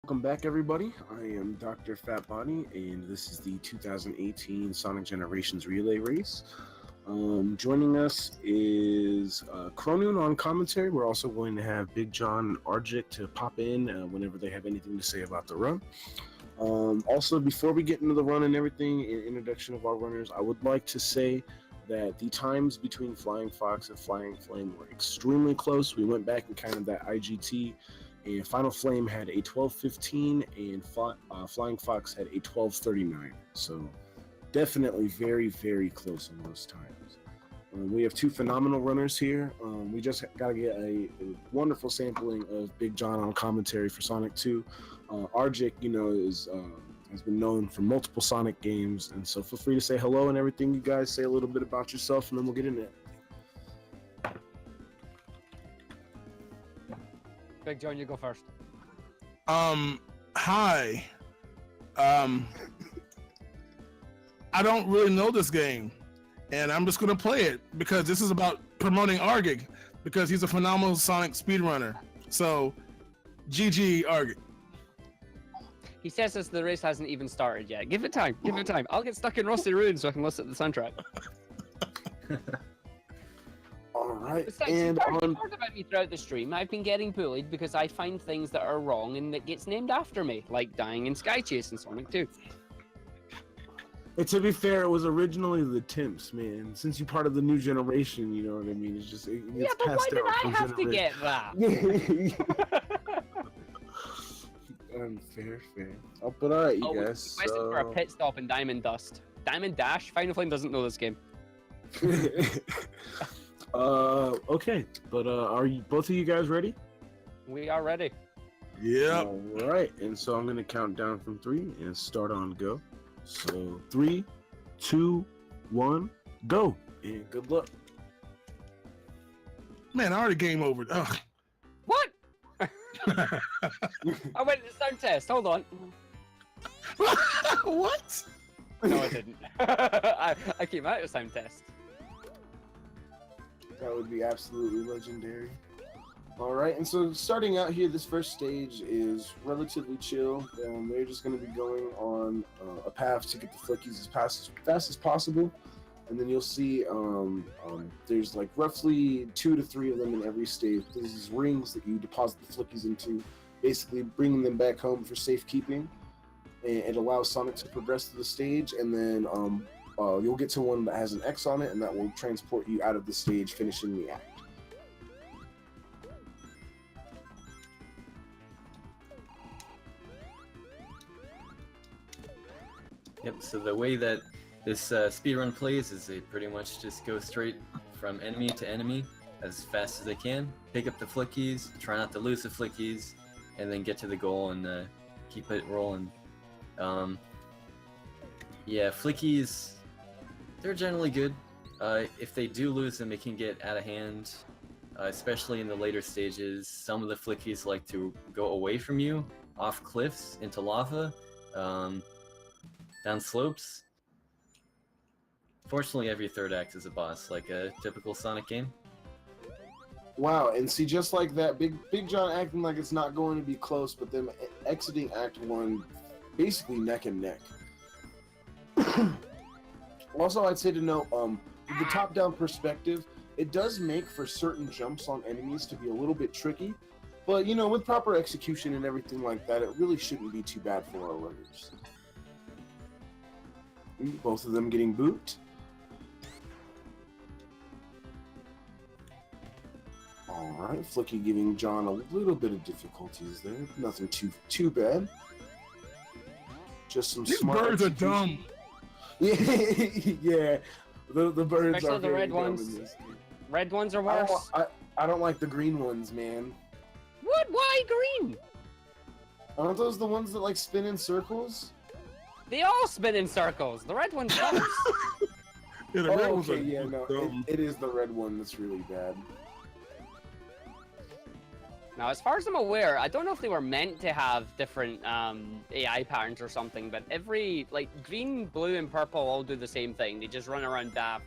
Welcome back, everybody. I am Dr. Fatbody, and this is the 2018 Sonic Generations Relay Race. Joining us is Cronoon on commentary. We're also going to have Big John and Argick to pop in whenever they have anything to say about the run. Also, before we get into the run and everything, in introduction of our runners, I would like to say that the times between Flying Fox and Flying Flame were extremely close. We went back and counted that IGT, and Final Flame had a 12:15, and Flying Fox had a 12:39. So definitely very, very close on those times. We have two phenomenal runners here. We just got to get a wonderful sampling of Big John on commentary for Sonic 2. Argick, has been known for multiple Sonic games, and so feel free to say hello and everything. You guys say a little bit about yourself, and then we'll get into it. Big John, you go first. Hi. I don't really know this game, and I'm just gonna play it because this is about promoting Argick because he's a phenomenal Sonic speedrunner. So, GG Argick. He says this, the race hasn't even started yet. Give it time. Give it time. I'll get stuck in Rusty Ruin so I can listen to the soundtrack. All right. Besides, you've heard about me throughout the stream. I've been getting bullied because I find things that are wrong and that gets named after me, like dying in Sky Chase and Sonic 2. And to be fair, it was originally the Timps, man. Since you're part of the new generation, you know what I mean? It's just, it gets but why passed did down I from have to get that? Fair. Oh, but all right, you guys. We went for a pit stop in Diamond Dust. Diamond Dash? Final Flame doesn't know this game. Okay. But are you both of you guys ready? We are ready. Yeah. All right. And so I'm going to count down from 3 and start on go. So 3, 2, 1, go. And good luck. Man, I already game over. Ugh. What? I went to the sound test. Hold on. What? No, I didn't. I came out of the sound test. That would be absolutely legendary. All right, and so starting out here, this first stage is relatively chill. They're just going to be going on a path to get the flickies as fast as possible. And then you'll see there's like roughly 2 to 3 of them in every stage. There's these rings that you deposit the flickies into, basically bringing them back home for safekeeping. And it allows Sonic to progress through the stage, and then you'll get to one that has an X on it, and that will transport you out of the stage, finishing the act. Yep, so the way that this speedrun plays is they pretty much just go straight from enemy to enemy as fast as they can, pick up the flickies, try not to lose the flickies, and then get to the goal and keep it rolling. Yeah, flickies, they're generally good. If they do lose them, it can get out of hand, especially in the later stages. Some of the flickies like to go away from you, off cliffs, into lava, down slopes. Fortunately, every third act is a boss, like a typical Sonic game. Wow, and see, just like that, Big John acting like it's not going to be close, but them exiting Act 1 basically neck and neck. Also, I'd say to note, with the top-down perspective, it does make for certain jumps on enemies to be a little bit tricky, but, with proper execution and everything like that, it really shouldn't be too bad for our runners. Both of them getting booped. Alright, Flicky giving John a little bit of difficulties there. Nothing too bad. Just some These smart birds execution. are dumb. Yeah, the birds Especially are the very red dumb ones. in this game. Red ones are worse. I don't like the green ones, man. What? Why green? Aren't those the ones that like spin in circles? They all spin in circles. The red one's worse. Yeah, the red ones Okay, are yeah, no, dumb. it is the red one that's really bad. Now, as far as I'm aware, I don't know if they were meant to have different AI patterns or something, but green, blue, and purple all do the same thing. They just run around daft,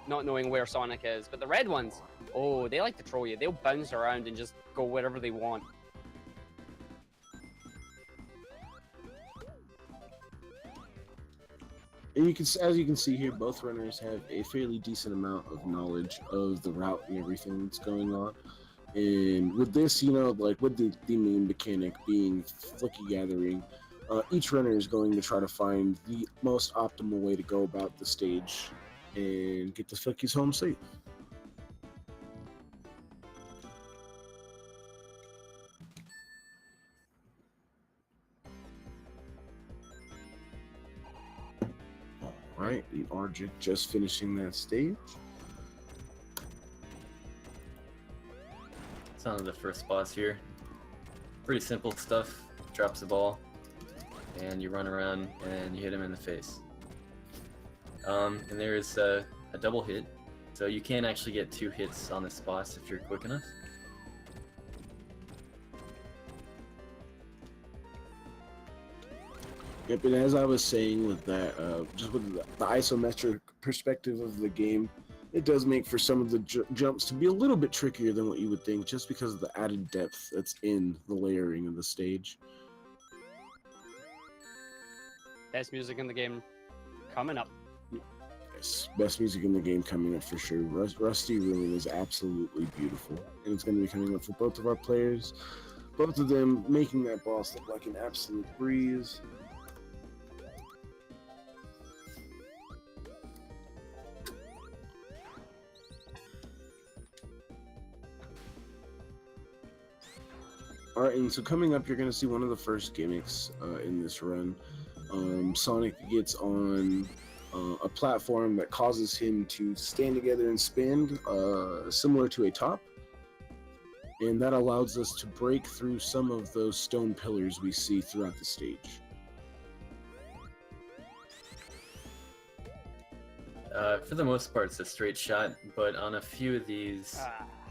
not knowing where Sonic is. But the red ones, oh, they like to troll you. They'll bounce around and just go wherever they want. And you can, as you can see here, both runners have a fairly decent amount of knowledge of the route and everything that's going on. And with this, you know, like with the main mechanic being flicky gathering, each runner is going to try to find the most optimal way to go about the stage and get the flickies home safe. Alright, and Argick just finishing that stage. It's on the first boss here. Pretty simple stuff. Drops the ball, and you run around and you hit him in the face. And there's a double hit, so you can actually get 2 hits on this boss if you're quick enough. Yep, and as I was saying with that, just with the isometric perspective of the game, it does make for some of the jumps to be a little bit trickier than what you would think, just because of the added depth that's in the layering of the stage. Best music in the game coming up. Yes, best music in the game coming up for sure. Rusty Ruin is absolutely beautiful, and it's going to be coming up for both of our players. Both of them making that boss look like an absolute breeze. Alright, and so coming up, you're going to see one of the first gimmicks in this run. Sonic gets on a platform that causes him to stand together and spin, similar to a top. And that allows us to break through some of those stone pillars we see throughout the stage. For the most part, it's a straight shot, but on a few of these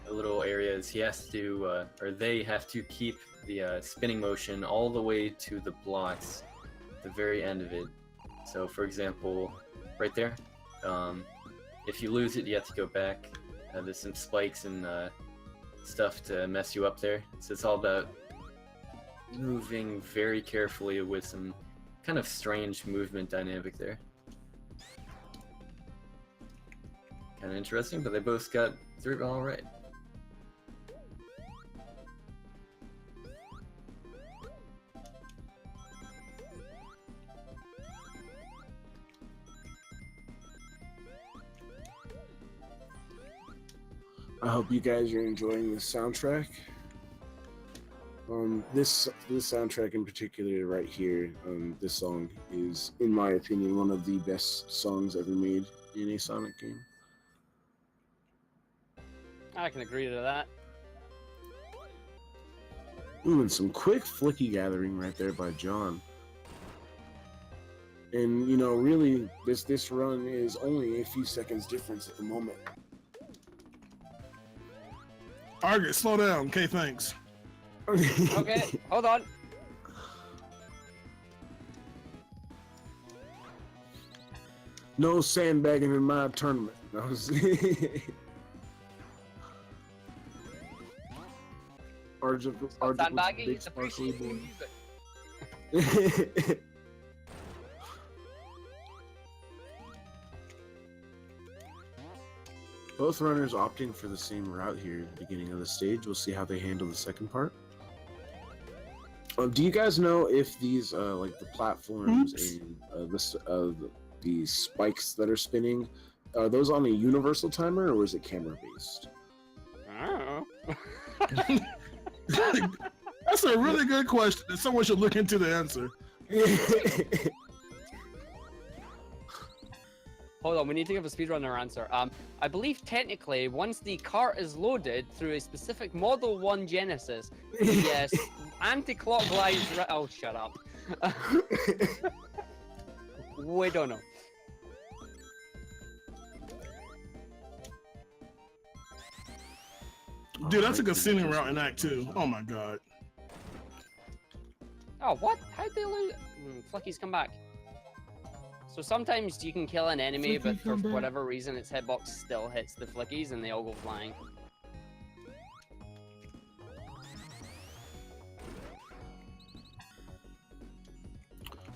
little areas, he has to, or they have to keep the spinning motion all the way to the blocks, the very end of it. So, for example, right there, if you lose it, you have to go back. There's some spikes and stuff to mess you up there. So it's all about moving very carefully with some kind of strange movement dynamic there. Kind of interesting, but they both got through it all right. I hope you guys are enjoying this soundtrack. This soundtrack in particular right here, this song is, in my opinion, one of the best songs ever made in a Sonic game. I can agree to that. Ooh, and some quick flicky gathering right there by John. And, you know, really, this run is only a few seconds difference at the moment. Argick, slow down. Okay, thanks. Okay, hold on. No sandbagging in my tournament. Argick Sandbagging big is sparkly appreciating boy. music. Both runners opting for the same route here at the beginning of the stage. We'll see how they handle the second part. Do you guys know if these, like the platforms and the spikes that are spinning, are those on a universal timer or is it camera based? I don't know. That's a really good question, and someone should look into the answer. Hold on, we need to give a speedrunner answer. I believe technically, once the cart is loaded through a specific Model 1 Genesis, yes, anti-clockwise. Oh, shut up. We don't know. Dude, that's a good ceiling route in Act 2. Oh my god. Oh, what? How'd they lose? Flicky's come back. So sometimes you can kill an enemy, Flicky, but for come back. whatever reason, its hitbox still hits the flickies and they all go flying.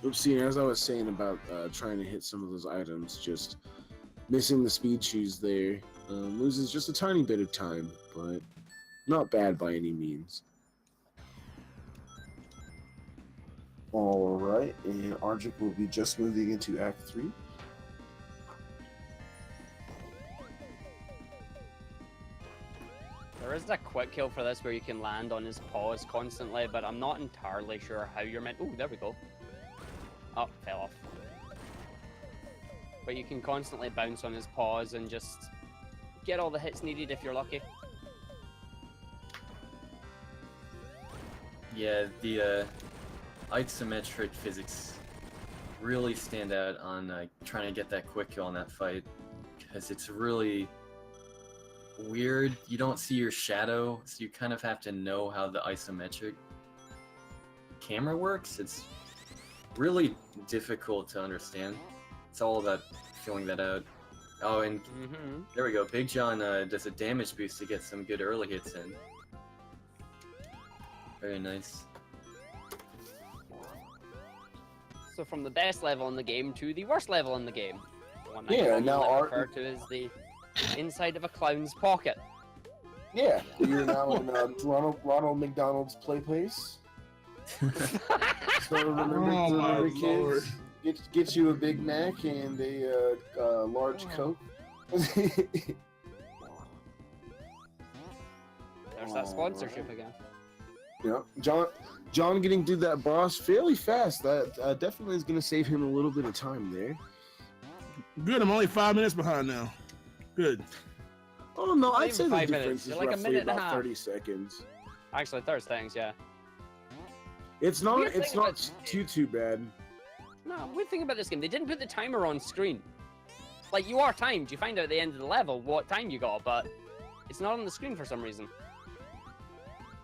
Oops, see, as I was saying about trying to hit some of those items, just missing the speed shoes there loses just a tiny bit of time, but not bad by any means. All right, and Argick will be just moving into Act 3. There is a quick kill for this where you can land on his paws constantly, but I'm not entirely sure how you're meant. Oh, there we go. Oh, fell off. But you can constantly bounce on his paws and just get all the hits needed if you're lucky. Yeah, the isometric physics really stand out on trying to get that quick kill on that fight, because it's really weird. You don't see your shadow, so you kind of have to know how the isometric camera works. It's really difficult to understand. It's all about filling that out. Oh, and there we go. Big John does a damage boost to get some good early hits in. Very nice. So from the best level in the game to the worst level in the game. The one I Yeah, now commonly refer to as the inside of a clown's pocket. Yeah, you're now in Ronald McDonald's play place. So remember, kids, get you a Big Mac and a large Coke. There's that sponsorship again. Yeah, John getting through that boss fairly fast. That definitely is going to save him a little bit of time there. Good, I'm only 5 minutes behind now. Good. Oh no, I'd Even say the 5 difference minutes. is You're like a roughly minute and a about half. 30 seconds. Actually, there's things, yeah. It's Weird not thing about- too bad. No, weird thing about this game, they didn't put the timer on screen. Like, you are timed. You find out at the end of the level what time you got, but it's not on the screen for some reason.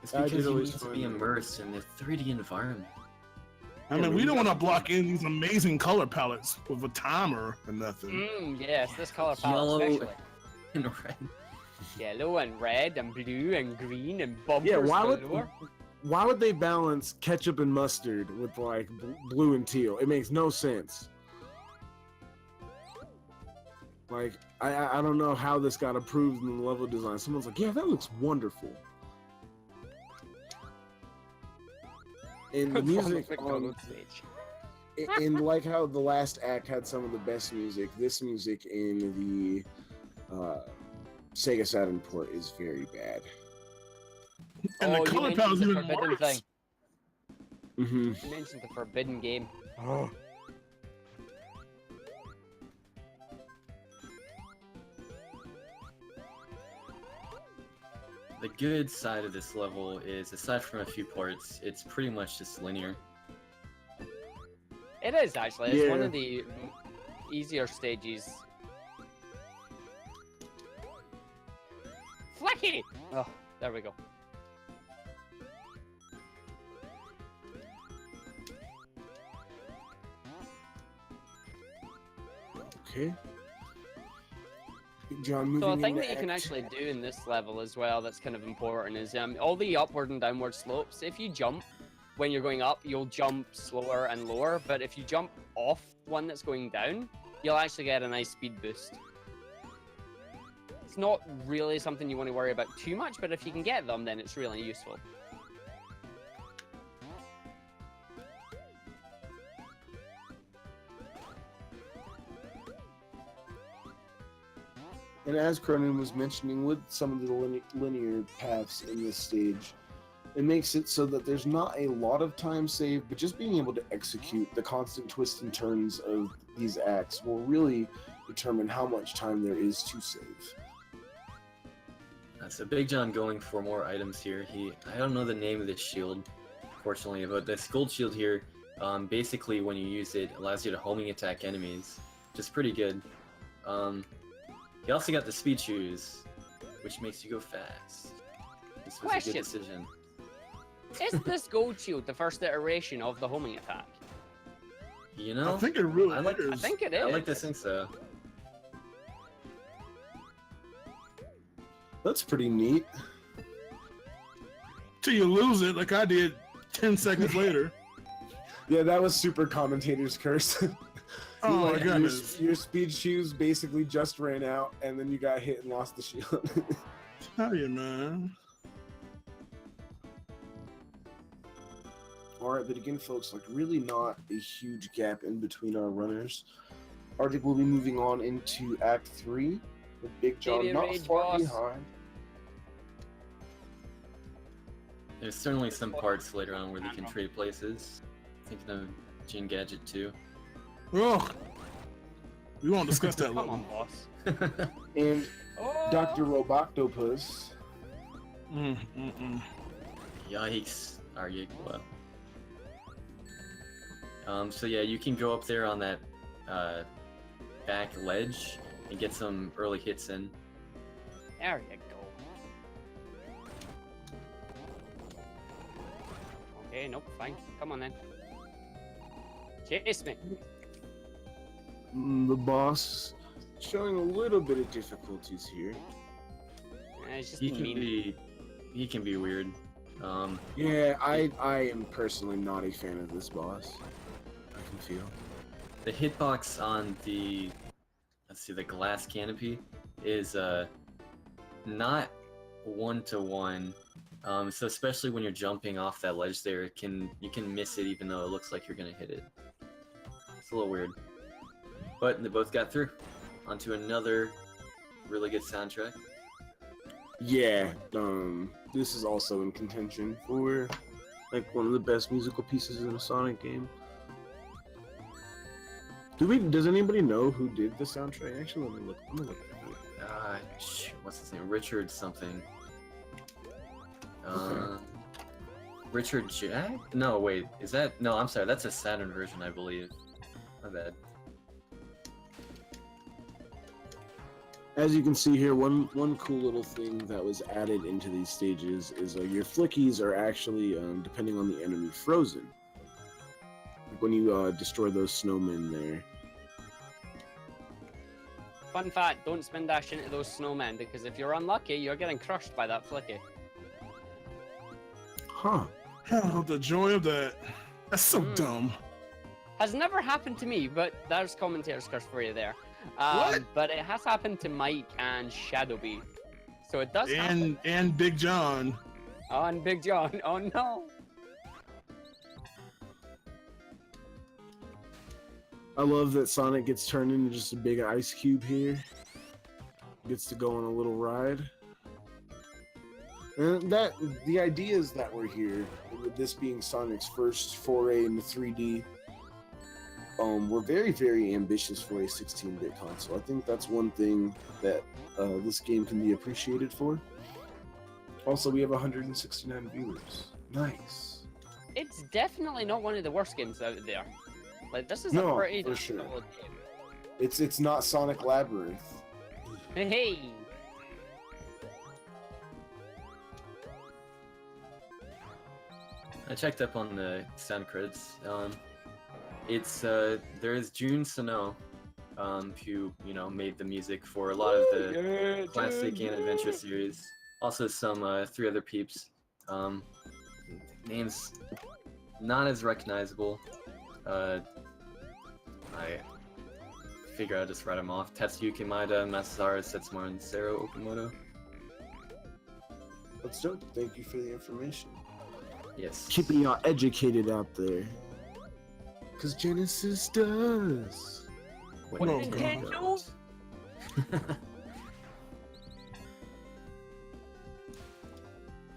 It's I because did you always need to find be that. immersed in the 3D environment. I mean, we don't want to block in these amazing color palettes with a timer or nothing. Yes, this color palette Yellow. especially. And red. Yellow and red and blue and green and bumpers Yeah, why galore. would they balance ketchup and mustard with like blue and teal? It makes no sense. Like I don't know how this got approved in the level design. Someone's like, yeah, that looks wonderful. And the music on, and like how the last act had some of the best music, this music in the Sega Saturn port is very bad. And the color palette's even forbidden worse. thing. Mm-hmm. You mentioned the forbidden game. The good side of this level is, aside from a few parts, it's pretty much just linear. It is actually. It's one Yeah. of the easier stages. Flecky! Oh, there we go. Okay. John, moving So a thing into that you can Act- actually do in this level as well that's kind of important is all the upward and downward slopes. If you jump when you're going up, you'll jump slower and lower, but if you jump off one that's going down, you'll actually get a nice speed boost. It's not really something you want to worry about too much, but if you can get them, then it's really useful. And as Cronin was mentioning, with some of the linear paths in this stage, it makes it so that there's not a lot of time saved, but just being able to execute the constant twists and turns of these acts will really determine how much time there is to save. So Big John going for more items here. I don't know the name of this shield, fortunately, but this gold shield here, basically when you use it, allows you to homing attack enemies, which is pretty good. He also got the speed shoes, which makes you go fast. This was a Question. good decision. Is this gold shield the first iteration of the homing attack? You know, I think it really I like- is. I think it is. I like to think so. That's pretty neat. Till you lose it, like I did 10 seconds later. Yeah, that was super commentator's curse. Oh my Like, goodness. your speed shoes basically just ran out, and then you got hit and lost the shield. Tell you, man. All right, but again, folks, like really not a huge gap in between our runners. Argick will be moving on into Act 3 with Big John Baby not Rage far Boss. behind. There's certainly some parts later on where they can trade places. Thinking of Gene Gadget too. Oh, we won't discuss that Come level. on, boss. And Oh. Dr. Roboctopus. Yikes, Argick. Well. So yeah, you can go up there on that back ledge and get some early hits in. There you go. Okay, nope, fine. Come on then. Chase me. The boss showing a little bit of difficulties here. It's just He can mean. be weird. Yeah, I am personally not a fan of this boss. I can feel. The hitbox on the the glass canopy is not 1-to-1. So especially when you're jumping off that ledge there, you can miss it even though it looks like you're gonna hit it. It's a little weird. But they both got through. Onto another really good soundtrack. Yeah, this is also in contention for like one of the best musical pieces in a Sonic game. Does anybody know who did the soundtrack? Actually, let me look. I'm gonna look at it. What's his name? Richard something. Okay. Richard Jack? No, wait. Is that? No, I'm sorry. That's a Saturn version, I believe. My bad. As you can see here, one cool little thing that was added into these stages is your flickies are actually, depending on the enemy, frozen. When you destroy those snowmen there. Fun fact, don't spin dash into those snowmen because if you're unlucky, you're getting crushed by that flicky. Huh. Oh, the joy of that. That's so dumb. Has never happened to me, but there's commentator's curse for you there. What? But it has happened to Mike and Shadowbee. So it does happen. And Big John. Oh, and Big John. Oh no. I love that Sonic gets turned into just a big ice cube here. Gets to go on a little ride. And the idea is that we're here, with this being Sonic's first foray into 3D. We're very, very ambitious for a 16-bit console. I think that's one thing that this game can be appreciated for. Also, we have 169 viewers. Nice. It's definitely not one of the worst games out there. Like, this is No, a pretty for sure. solid game. It's not Sonic Labyrinth. Hey! I checked up on the sound credits. It's there is Jun Sano, who made the music for a lot of the classic and adventure series. Also some 3 other peeps. Names not as recognizable. I figure I'll just write them off. Tatsuyuki Maeda, Masaharu Setsumaru, and Sero Okamoto. That's dope. Thank you for the information. Yes. Keeping y'all educated out there. Because Genesis does. What Oh, Nintendo?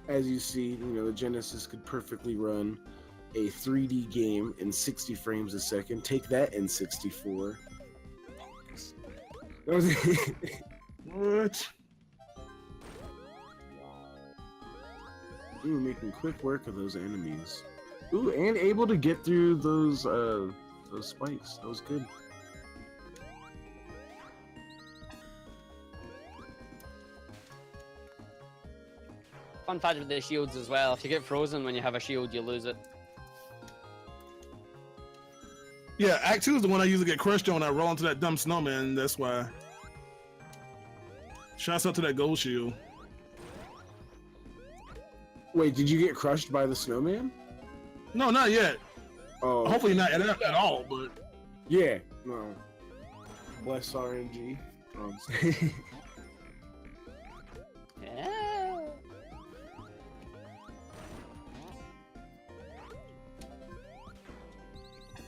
As you see, the Genesis could perfectly run a 3D game in 60 frames a second. Take that in 64. What? Ooh, making quick work of those enemies. Ooh, and able to get through those spikes. That was good. Fun fact with the shields as well. If you get frozen when you have a shield, you lose it. Yeah, Act 2 is the one I usually get crushed on when I roll into that dumb snowman. That's why. Shouts out to that gold shield. Wait, did you get crushed by the snowman? No, not yet. Oh, Hopefully not at all, but yeah. No. Bless RNG. Yeah.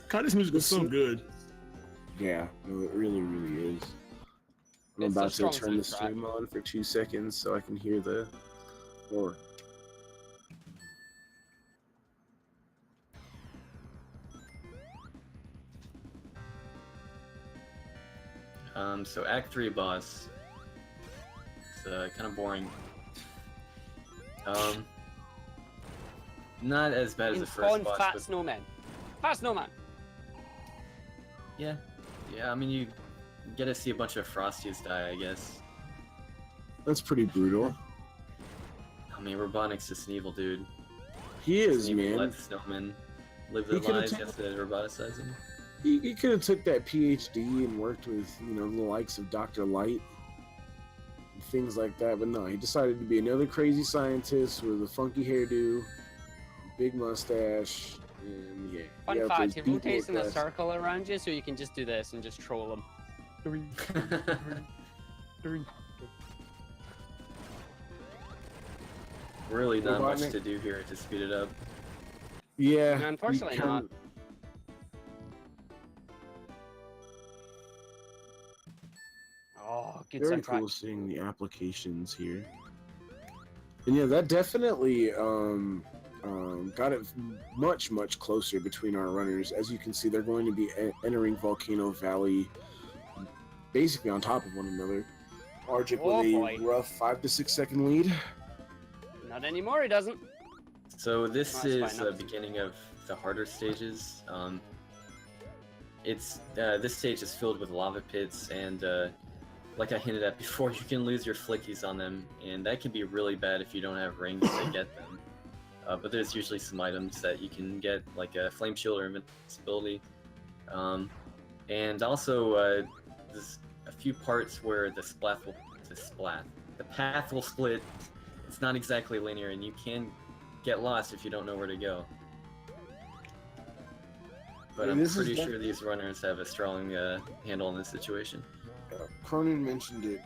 God, this music is so good. Yeah, no, it really, really is. I'm It's a about to strong turn the soundtrack. stream on for 2 seconds so I can hear the roar. So Act 3 boss. It's kind of boring. Not as bad as the first Spawn boss, fat but snowman. Fat snowman. yeah. I mean, you get to see a bunch of Frosties die, I guess. That's pretty brutal. I mean, Robotnik's just an evil dude. He is, Doesn't even man. let snowmen live He their could've lives. You took- have to roboticize them. He could have took that PhD and worked with, the likes of Dr. Light and things like that, but no, he decided to be another crazy scientist with a funky hairdo, big mustache, and yeah. Fun yeah, fact, his he deep rotates in a voice. circle around you so you can just do this and just troll him. Really not much Robotnik. to do here to speed it up. Yeah. No, unfortunately he can- not. Oh, good Very soundtrack. cool seeing the applications here. And yeah, that definitely got it much closer between our runners. As you can see, they're going to be entering Volcano Valley basically on top of one another. Argick Oh, with a boy. rough 5 to 6 second lead. Not anymore, he doesn't. So this That's is fine, the that's- beginning of the harder stages. This stage is filled with lava pits, and like I hinted at before, you can lose your flickies on them, and that can be really bad if you don't have rings to get them. But there's usually some items that you can get, like a flame shield or invincibility. And also, there's a few parts where the path will split. It's not exactly linear, and you can get lost if you don't know where to go. But Yeah, I'm this is pretty def- sure these runners have a strong handle on this situation. Cronin mentioned it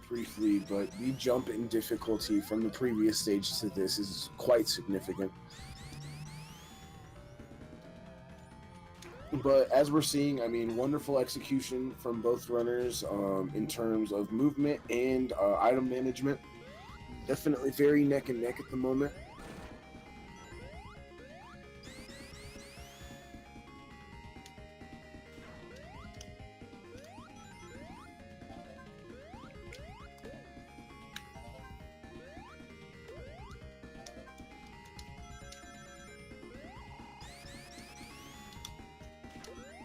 briefly, but the jump in difficulty from the previous stage to this is quite significant. But as we're seeing, I mean, wonderful execution from both runners in terms of movement and item management. Definitely very neck and neck at the moment.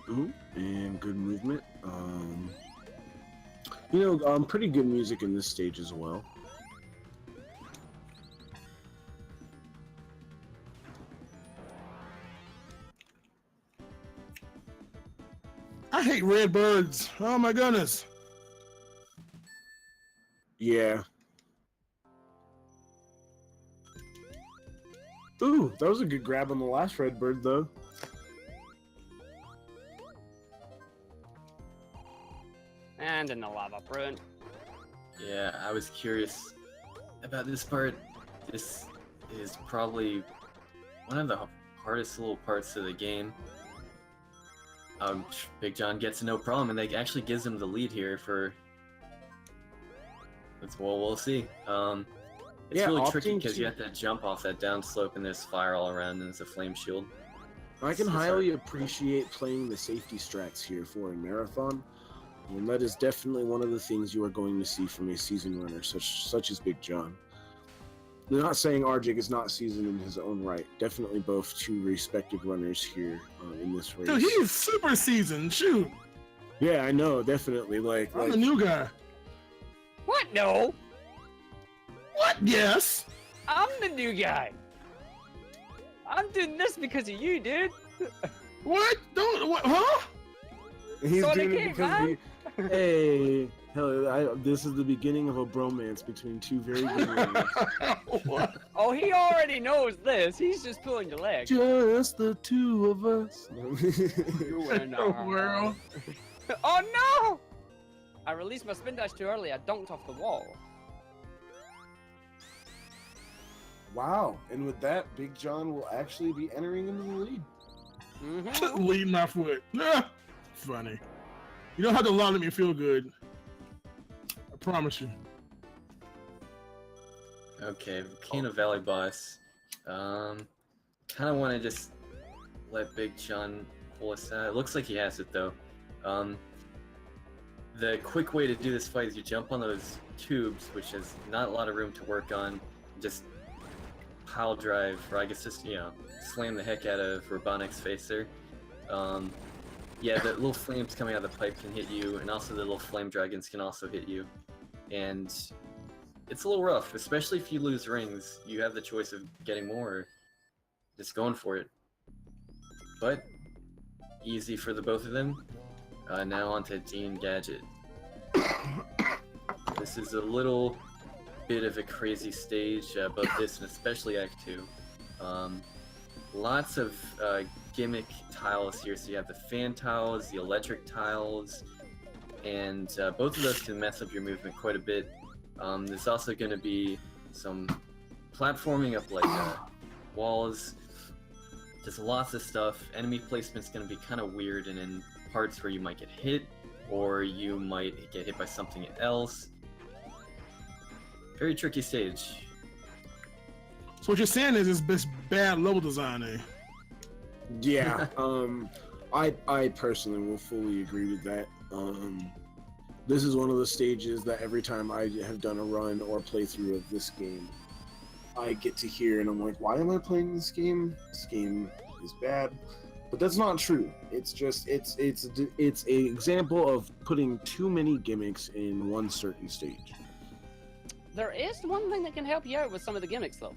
Ooh, and good movement. Pretty good music in this stage as well. I hate red birds. Oh my goodness. Yeah. Ooh, that was a good grab on the last red bird, though. And in the lava, brilliant. Yeah, I was curious about this part. This is probably one of the hardest little parts of the game. Big John gets no problem, and they actually gives him the lead here for. We'll see. It's Yeah, really tricky opting because to- you have to jump off that down slope, and there's fire all around, and there's a flame shield. I can So highly appreciate playing the safety strats here for a marathon, and that is definitely one of the things you are going to see from a seasoned runner such as Big John. I'm not saying Argick is not seasoned in his own right. Definitely both two respected runners here in this race. Dude, he is super seasoned. Shoot. Yeah, I know, definitely. I'm the new guy. What? No! What? Yes. I'm the new guy! I'm doing this because of you, dude! What? Don't. What? Huh? he's Sonic doing it King, because man. hey, Hell, this is the beginning of a bromance between two very good ladies. What? Oh, he already knows this. He's just pulling your leg. Just the two of us. You in the world? Oh no! I released my spin dash too early. I dunked off the wall. Wow, and with that, Big John will actually be entering into the lead. Mm-hmm. Leading my foot. Ah, funny. You don't have to lie to me feel good. I promise you. Okay, Volcano Valley boss. Kind of want to just let Big John pull us out. It looks like he has it though. The quick way to do this fight is you jump on those tubes, which has not a lot of room to work on. Just pile drive, or I guess just, you know, slam the heck out of Robotnik's face there. Yeah, the little flames coming out of the pipe can hit you, and also the little flame dragons can also hit you. And it's a little rough, especially if you lose rings. You have the choice of getting more, or just going for it. But easy for the both of them. Now on to Dean Gadget. This is a little bit of a crazy stage, both this and especially Act 2. Lots of gimmick tiles here, so you have the fan tiles, the electric tiles, and both of those can mess up your movement quite a bit. There's also going to be some platforming up like walls, just lots of stuff. Enemy placement's going to be kind of weird and in parts where you might get hit, or you might get hit by something else. Very tricky stage. So what you're saying is it's this bad level design, eh? Yeah, I personally will fully agree with that. This is one of the stages that every time I have done a run or playthrough of this game, I get to hear and I'm like, why am I playing this game? This game is bad. But that's not true. It's just it's an example of putting too many gimmicks in one certain stage. There is one thing that can help you out with some of the gimmicks, though.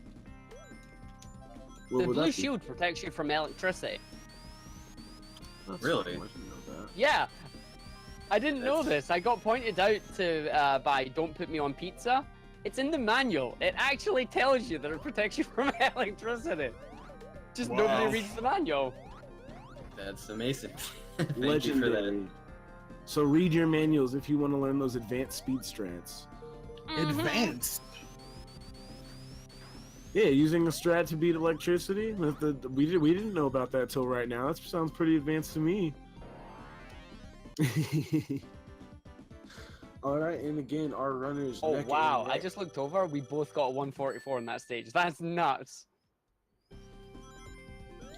What The would that blue be? shield protects you from electricity. That's Really? cool. I didn't know that. Yeah, I didn't know this. I got pointed out to by Don't Put Me on Pizza. It's in the manual. It actually tells you that it protects you from electricity. Just Wow. nobody reads the manual. That's amazing. Thank you for Legendary. that. So read your manuals if you want to learn those advanced speed strats. Mhm. Advanced. Yeah, using a strat to beat electricity. We didn't know about that till right now. That sounds pretty advanced to me. All right, and again, our runners. Oh neck and wow! I neck. just looked over. We both got a 144 in that stage. That's nuts.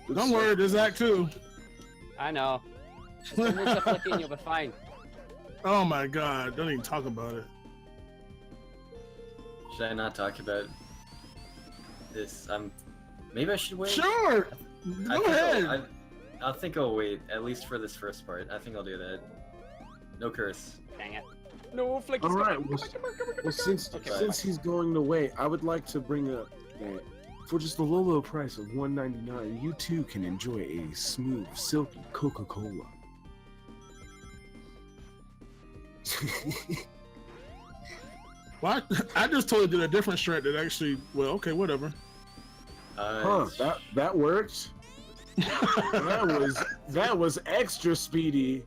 Good Don't stuff. worry, there's Act 2. I know. Just don't lose a flicky and you'll be fine. Oh my god, don't even talk about it. Should I not talk about this? Maybe I should wait. Sure! I Go think ahead! I think I'll wait, at least for this first part. I think I'll do that. No curse. Dang it. No flickies. All right. Come Well, on, come on, come on, come well, on. since Okay, since he's going to wait, I would like to bring up that for just the low price of $1.99, you too can enjoy a smooth, silky Coca-Cola. What? I just totally did a different strat that actually, well, okay, whatever. Huh? That worked. That was extra speedy.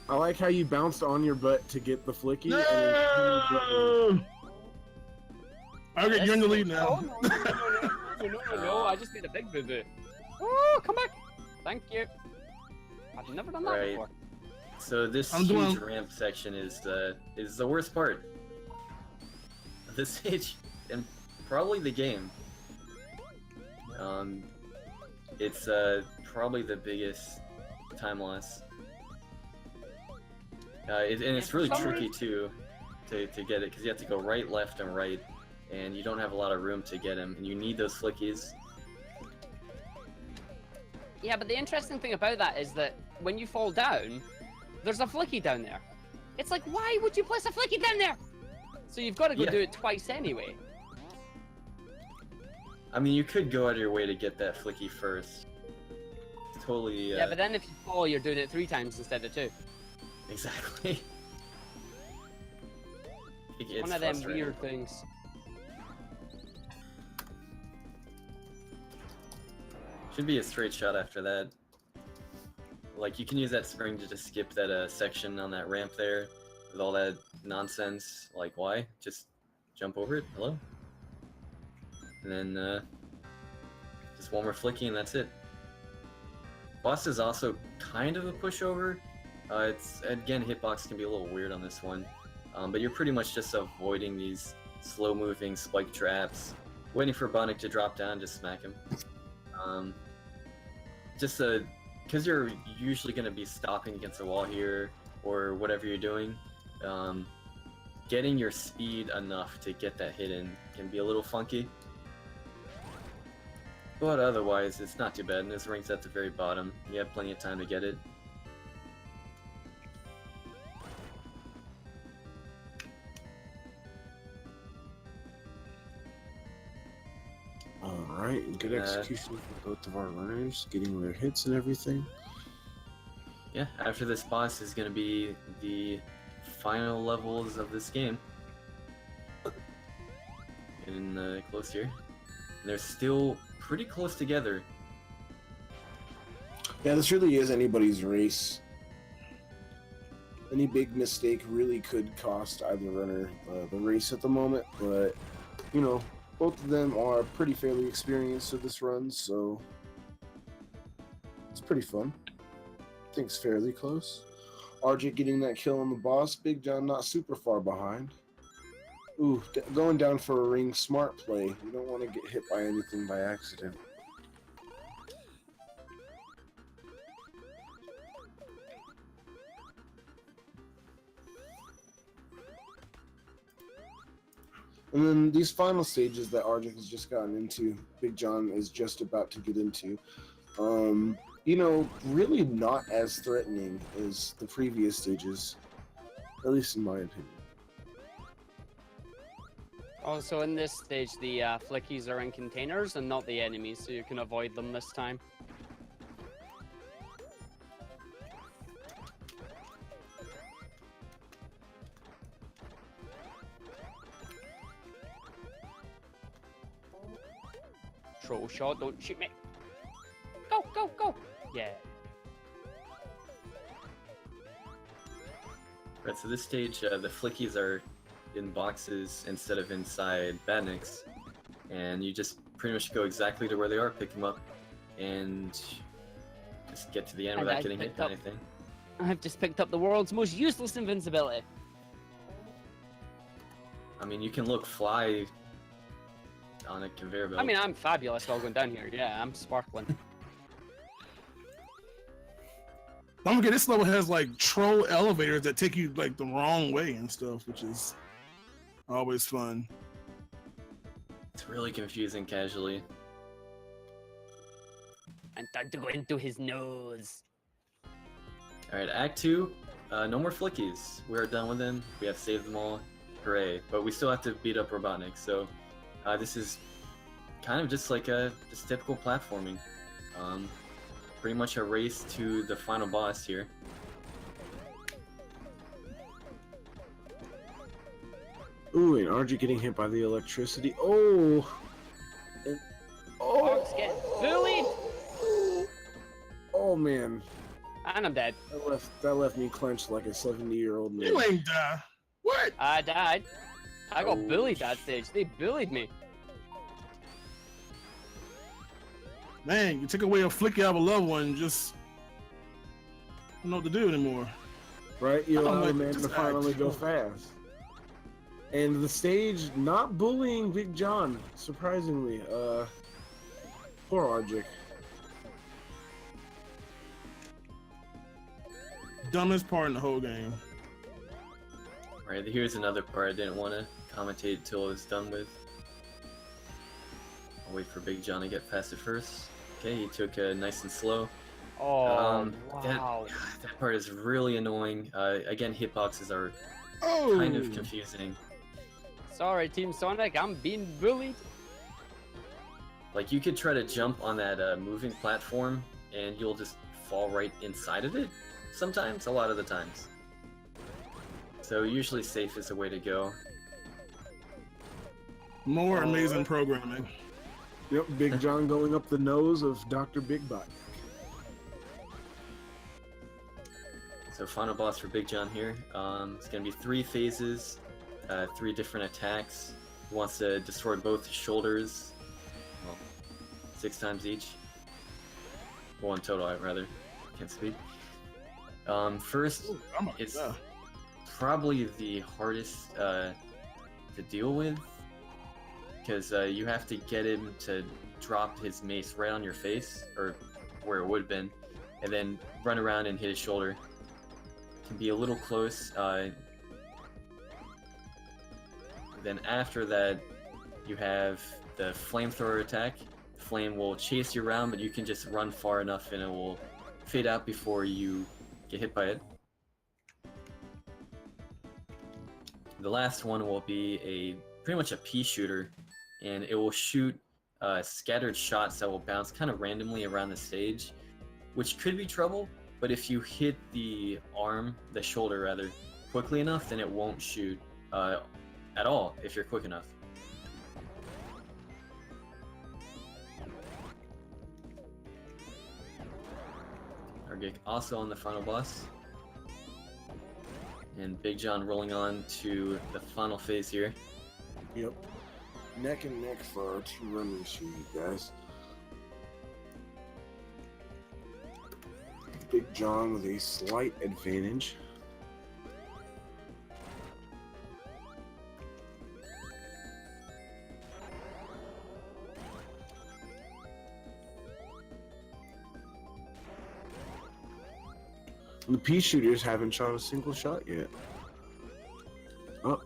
I like how you bounced on your butt to get the flicky. And then No! Okay, you're in the lead Oh, now. no, I just made a big boo-boo. Oh, come back. Thank you. I've never done that Right. before. So this I'm huge doing- ramp section is the worst part of this stage, and probably the game. It's probably the biggest time loss. And it's really tricky too to get it because you have to go right, left, and right, and you don't have a lot of room to get him, and you need those flickies. Yeah, but the interesting thing about that is that when you fall down, there's a flicky down there. It's like, why would you place a flicky down there? So you've got to go Yeah. do it twice anyway. I mean, you could go out of your way to get that flicky first. It's totally. Yeah, but then if you fall, you're doing it 3 times instead of 2. Exactly. It's One of them frustrating. weird things. Should be a straight shot after that. Like, you can use that spring to just skip that section on that ramp there with all that nonsense. Like, why? Just jump over it. Hello? And then just one more flicky and that's it. Boss is also kind of a pushover. It's, again, hitbox can be a little weird on this one. But you're pretty much just avoiding these slow-moving spike traps, waiting for Bonic to drop down, just smack him. Because you're usually going to be stopping against a wall here, or whatever you're doing, getting your speed enough to get that hit in can be a little funky. But otherwise, it's not too bad, and this ring's at the very bottom. You have plenty of time to get it. Alright, good execution for both of our runners, getting their hits and everything. Yeah, after this boss is going to be the final levels of this game. Getting close here. They're still pretty close together. Yeah, this really is anybody's race. Any big mistake really could cost either runner the race at the moment, but, you know, both of them are pretty fairly experienced at this run, so it's pretty fun. I think it's fairly close. Argick getting that kill on the boss. Big John not super far behind. Ooh, going down for a ring, smart play. You don't want to get hit by anything by accident. And then these final stages that Argick has just gotten into, Big John is just about to get into, you know, really not as threatening as the previous stages, at least in my opinion. Also, in this stage, the flickies are in containers and not the enemies, so you can avoid them this time. Troll shot, don't shoot me. Go, go, go! Yeah. Right, so this stage, the flickies are in boxes instead of inside badniks, and you just pretty much go exactly to where they are, pick them up, and just get to the end And without I getting hit picked by up- anything. I've just picked up the world's most useless invincibility. I mean, you can look fly on a conveyor belt. I mean, I'm fabulous while going down here. Yeah, I'm sparkling. Don't forget, this level has like troll elevators that take you like the wrong way and stuff, which is always fun. It's really confusing casually. And time to go into his nose. Alright, Act 2, no more flickies. We are done with them. We have saved them all. Hooray. But we still have to beat up Robotnik, so this is kind of just like just typical platforming. Pretty much a race to the final boss here. Ooh, and Argick getting hit by the electricity. Oh! And, Fox getting bullied! Oh man, And I'm dead. that left me clenched like a 70-year-old man. You ain't die. What? I died. I got Oh, bullied that stage. They bullied me. Man, you took away a flicky out of a loved one, just don't know what to do anymore. Right? You I don't allow like a man this to finally act. go fast. And the stage not bullying Big John, surprisingly. Poor Argick. Dumbest part in the whole game. Alright, here's another part I didn't want to commentate until it was done with. I'll wait for Big John to get past it first. Okay, he took nice and slow. Oh, wow. wow. That part is really annoying. Again, hitboxes are Oh! kind of confusing. Sorry, Team Sonic, I'm being bullied. Like, you could try to jump on that moving platform, and you'll just fall right inside of it. Sometimes, a lot of the times. So usually safe is the way to go. More amazing programming. Yep, Big John going up the nose of Dr. Big Bot. So final boss for Big John here. It's going to be 3 phases, 3 different attacks. He wants to destroy both shoulders, well, 6 times each. 1 total, rather. Can't speak. First, it's probably the hardest to deal with, because you have to get him to drop his mace right on your face, or where it would have been, and then run around and hit his shoulder. Can be a little close. Then after that, you have the flamethrower attack. The flame will chase you around, but you can just run far enough and it will fade out before you get hit by it. The last one will be pretty much a pea shooter, and it will shoot scattered shots that will bounce kind of randomly around the stage, which could be trouble, but if you hit the shoulder rather, quickly enough, then it won't shoot at all if you're quick enough. Argick also on the final boss. And Big John rolling on to the final phase here. Yep. Neck and neck for our 2 runners here, you guys. Big John with a slight advantage. The pea shooters haven't shot a single shot yet. Oh,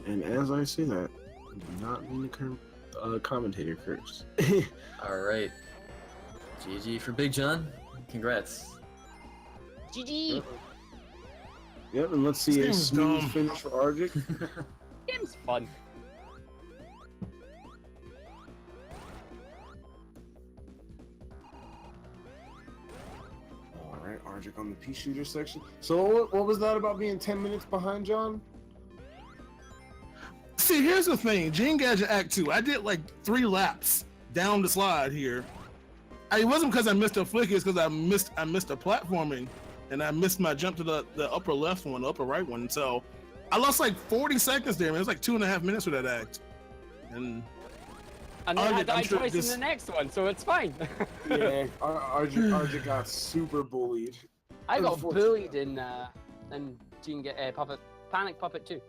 and as I say that, I do not mean to commentator curse. Alright. GG for Big John. Congrats. GG! Yep, and let's see a This game's smooth dumb. finish for Argick. Game's fun. Alright, Argick on the pea shooter section. So what was that about being 10 minutes behind, John? See, here's the thing. Gene Gadget Act 2, I did like 3 laps down the slide here. It wasn't because I missed a flick, it's because I missed a platforming, and I missed my jump to the upper left one, the upper right one. So I lost like 40 seconds there, man. It was like 2.5 minutes for that act. And And then I I'm died sure twice this- in the next one, so it's fine. Yeah, Argick got super bullied. I got Unfortunately. bullied in Gene Panic Puppet 2.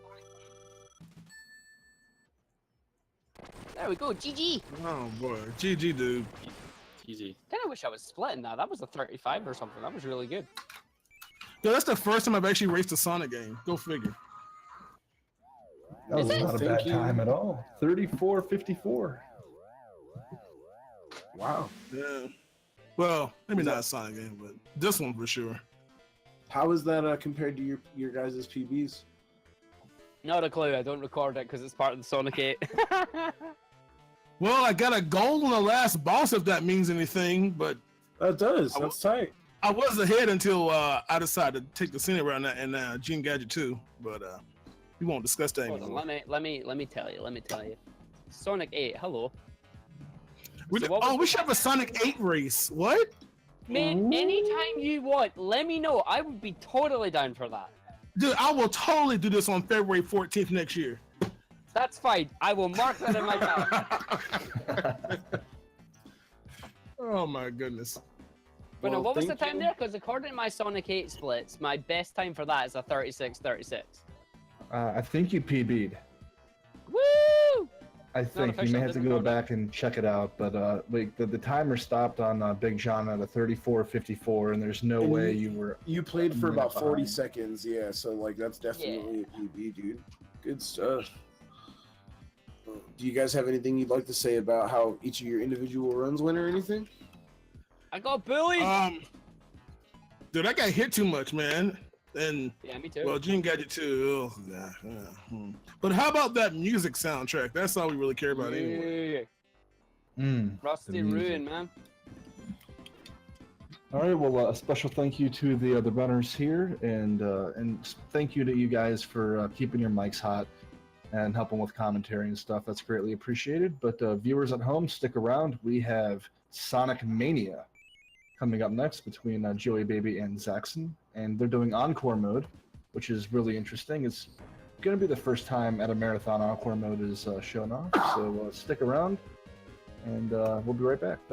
There we go, GG! oh boy, GG, dude. GG. Kinda wish I was splitting that. That was a 35 or something. That was really good. Yo, that's the first time I've actually raced a Sonic game. Go figure. That was Is it? not a Thank bad you. time at all. 34-54. Wow. Yeah. Well, maybe not a Sonic game, but this one for sure. How is that compared to your guys' PBs? Not a clue. I don't record it because it's part of the Sonic 8. Well, I got a gold on the last boss, if that means anything, but That does. That's tight. I was ahead until I decided to take the scenic route in Gene Gadget 2, but we won't discuss that Hold anymore. on, let me tell you. Sonic 8, hello. We, So what was we the- should have a Sonic 8 race. What? Man, anytime you want, let me know. I would be totally down for that. Dude, I will totally do this on February 14th next year. That's fine. I will mark that in my calendar. Oh my goodness. But no, Well, what was the thank time you. there? Because according to my Sonic 8 splits, my best time for that is a 36-36. I think you PB'd. Woo! I think you official, may have to didn't go record it. back and check it out, but like the timer stopped on Big John at a 34-54, and there's no And way you were. You played for minute about 40 behind. seconds, yeah. So like that's definitely a PB, dude. Good stuff. Do you guys have anything you'd like to say about how each of your individual runs went or anything? I got bullied! Dude, I got hit too much, man. And yeah, me too. well, Gene Gadget 2. Oh, yeah. But how about that music soundtrack? That's all we really care about anyway. Yeah. Rusty the music. Ruin, man. All right. Well, a special thank you to the runners here, and thank you to you guys for keeping your mics hot. and helping with commentary and stuff. That's greatly appreciated. But viewers at home, stick around. We have Sonic Mania coming up next between Joey Baby and Zaxxon, and they're doing Encore mode, which is really interesting. It's going to be the first time at a marathon Encore mode is shown off, so stick around, and we'll be right back.